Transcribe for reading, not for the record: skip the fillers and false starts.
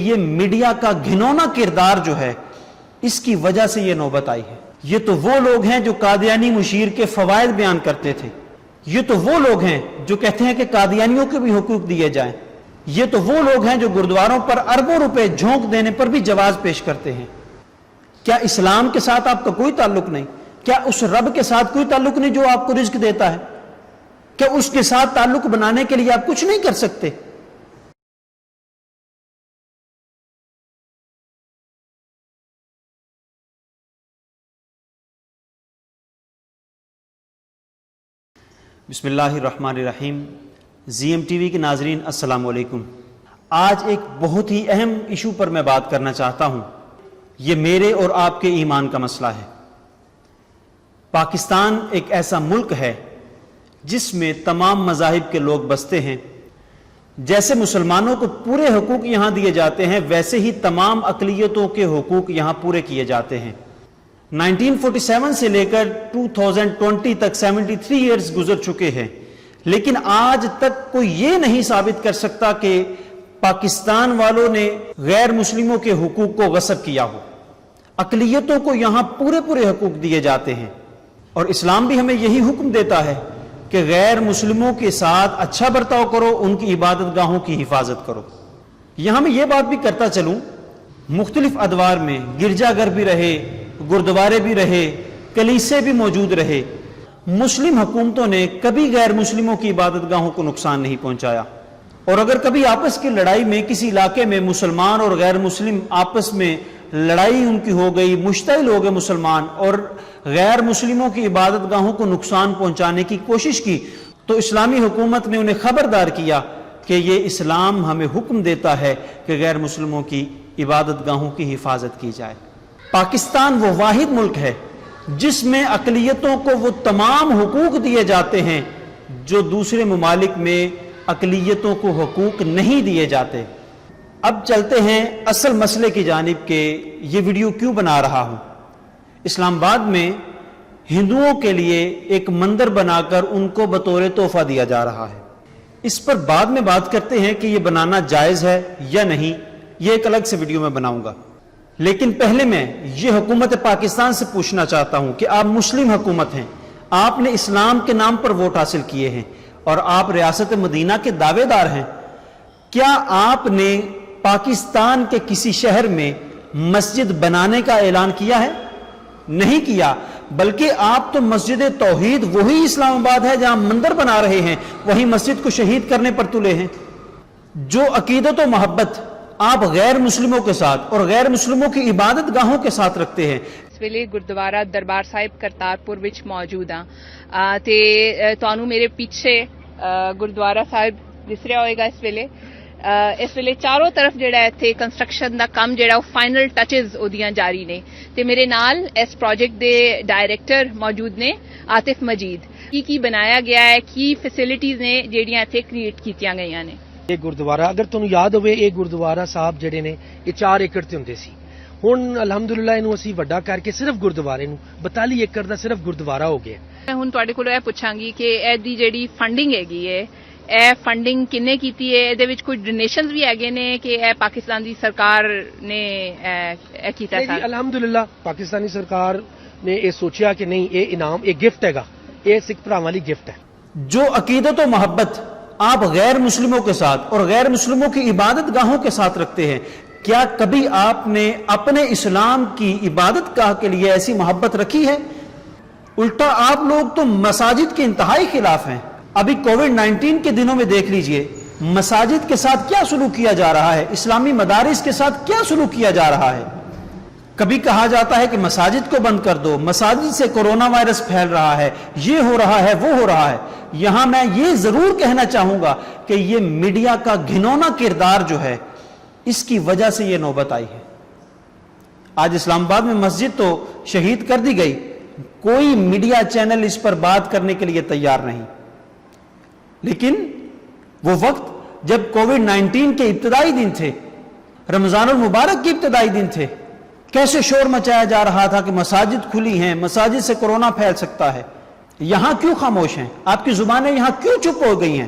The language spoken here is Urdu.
یہ میڈیا کا گھنونا کردار جو ہے اس کی وجہ سے یہ نوبت آئی ہے۔ یہ تو وہ لوگ ہیں جو قادیانی مشیر کے فوائد بیان کرتے تھے، یہ تو وہ لوگ ہیں جو کہتے ہیں کہ قادیانیوں کے بھی حقوق دیے جائیں، یہ تو وہ لوگ ہیں جو گردواروں پر اربوں روپے جھونک دینے پر بھی جواز پیش کرتے ہیں۔ کیا اسلام کے ساتھ آپ کا کوئی تعلق نہیں؟ کیا اس رب کے ساتھ کوئی تعلق نہیں جو آپ کو رزق دیتا ہے؟ کیا اس کے ساتھ تعلق بنانے کے لیے آپ کچھ نہیں کر سکتے؟ بسم اللہ الرحمن الرحیم۔ زی ایم ٹی وی کے ناظرین السلام علیکم۔ آج ایک بہت ہی اہم ایشو پر میں بات کرنا چاہتا ہوں۔ یہ میرے اور آپ کے ایمان کا مسئلہ ہے۔ پاکستان ایک ایسا ملک ہے جس میں تمام مذاہب کے لوگ بستے ہیں۔ جیسے مسلمانوں کو پورے حقوق یہاں دیے جاتے ہیں، ویسے ہی تمام اقلیتوں کے حقوق یہاں پورے کیے جاتے ہیں۔ 1947 سے لے کر 2020 تک 73 ایئرز گزر چکے ہیں، لیکن آج تک کوئی یہ نہیں ثابت کر سکتا کہ پاکستان والوں نے غیر مسلموں کے حقوق کو غصب کیا ہو۔ اقلیتوں کو یہاں پورے حقوق دیے جاتے ہیں، اور اسلام بھی ہمیں یہی حکم دیتا ہے کہ غیر مسلموں کے ساتھ اچھا برتاؤ کرو، ان کی عبادت گاہوں کی حفاظت کرو۔ یہاں میں یہ بات بھی کرتا چلوں، مختلف ادوار میں گرجا گھر بھی رہے، گردوارے بھی رہے، کلیسے بھی موجود رہے، مسلم حکومتوں نے کبھی غیر مسلموں کی عبادت گاہوں کو نقصان نہیں پہنچایا۔ اور اگر کبھی آپس کی لڑائی میں کسی علاقے میں مسلمان اور غیر مسلم آپس میں لڑائی ان کی ہو گئی، مشتعل ہو گئے مسلمان، اور غیر مسلموں کی عبادت گاہوں کو نقصان پہنچانے کی کوشش کی، تو اسلامی حکومت نے انہیں خبردار کیا کہ یہ اسلام ہمیں حکم دیتا ہے کہ غیر مسلموں کی عبادت گاہوں کی حفاظت کی جائے۔ پاکستان وہ واحد ملک ہے جس میں اقلیتوں کو وہ تمام حقوق دیے جاتے ہیں جو دوسرے ممالک میں اقلیتوں کو حقوق نہیں دیے جاتے۔ اب چلتے ہیں اصل مسئلے کی جانب کہ یہ ویڈیو کیوں بنا رہا ہوں۔ اسلام آباد میں ہندوؤں کے لیے ایک مندر بنا کر ان کو بطور تحفہ دیا جا رہا ہے۔ اس پر بعد میں بات کرتے ہیں کہ یہ بنانا جائز ہے یا نہیں، یہ ایک الگ سے ویڈیو میں بناؤں گا۔ لیکن پہلے میں یہ حکومت پاکستان سے پوچھنا چاہتا ہوں کہ آپ مسلم حکومت ہیں، آپ نے اسلام کے نام پر ووٹ حاصل کیے ہیں اور آپ ریاست مدینہ کے دعوے دار ہیں، کیا آپ نے پاکستان کے کسی شہر میں مسجد بنانے کا اعلان کیا ہے؟ نہیں کیا، بلکہ آپ تو مسجد توحید وہی اسلام آباد ہے جہاں مندر بنا رہے ہیں، وہی مسجد کو شہید کرنے پر تلے ہیں۔ جو عقیدت و محبت آپ غیر مسلموں کے ساتھ اور غیر مسلموں کی عبادت گاہوں کے ساتھ رکھتے ہیں۔ اس ویلے گردوارہ دربار صاحب کرتارپور وچ موجود ہاں تے تانوں میرے پیچھے گردوارہ صاحب دس رہا ہوئے گا۔ اس ویلے چاروں طرف جڑا ایتھے کنسٹرکشن دا کم جڑا فائنل ٹچز اودیاں جاری نے، تے میرے نال اس پروجیکٹ دے ڈائریکٹر موجود نے عاطف مجید۔ کی بنایا گیا ہے، کی فیسلٹیز نے جڑیاں ایتھے کریٹ کیتیاں گئیاں نے۔ یہ گردوارہ اگر تمہیں یاد ہوئے، یہ گردوارہ صاحب جڑے نے یہ 4 ایکڑ تے ہوندے سی، ہن الحمدللہ اینو اسی وڈا کر کے صرف گردوارے نو 42 ایکڑ دا صرف گردوارہ ہو گیا۔ میں ہن تواڈے کولوں یہ پوچھاں گی کہ اے دی جڑی فنڈنگ ہیگی ہے، اے فنڈنگ کنے کیتی ہے؟ اے دے وچ کوئی ڈونیشنز بھی ہیگے نے کہ اے پاکستان دی سرکار نے اے کیتا ہے؟ الحمدللہ پاکستانی سرکار نے یہ سوچیا کہ نہیں، یہ انعام یہ گفٹ ہے گا، یہ سکھ بھراواں والی گفٹ ہے۔ جو عقیدت و محبت آپ غیر مسلموں کے ساتھ اور غیر مسلموں کی عبادت گاہوں کے ساتھ رکھتے ہیں، کیا کبھی آپ نے اپنے اسلام کی عبادت گاہ کے لیے ایسی محبت رکھی ہے؟ الٹا آپ لوگ تو مساجد کے انتہائی خلاف ہیں۔ ابھی کووڈ-19 کے دنوں میں دیکھ لیجئے مساجد کے ساتھ کیا سلوک کیا جا رہا ہے، اسلامی مدارس کے ساتھ کیا سلوک کیا جا رہا ہے۔ کبھی کہا جاتا ہے کہ مساجد کو بند کر دو، مساجد سے کورونا وائرس پھیل رہا ہے، یہ ہو رہا ہے، وہ ہو رہا ہے۔ یہاں میں یہ ضرور کہنا چاہوں گا کہ یہ میڈیا کا گھنونا کردار جو ہے اس کی وجہ سے یہ نوبت آئی ہے۔ آج اسلام آباد میں مسجد تو شہید کر دی گئی، کوئی میڈیا چینل اس پر بات کرنے کے لیے تیار نہیں۔ لیکن وہ وقت جب کووڈ-19 کے ابتدائی دن تھے، رمضان المبارک کے ابتدائی دن تھے، کیسے شور مچایا جا رہا تھا کہ مساجد کھلی ہیں، مساجد سے کورونا پھیل سکتا ہے۔ یہاں کیوں خاموش ہیں؟ آپ کی زبانیں یہاں کیوں چپ ہو گئی ہیں؟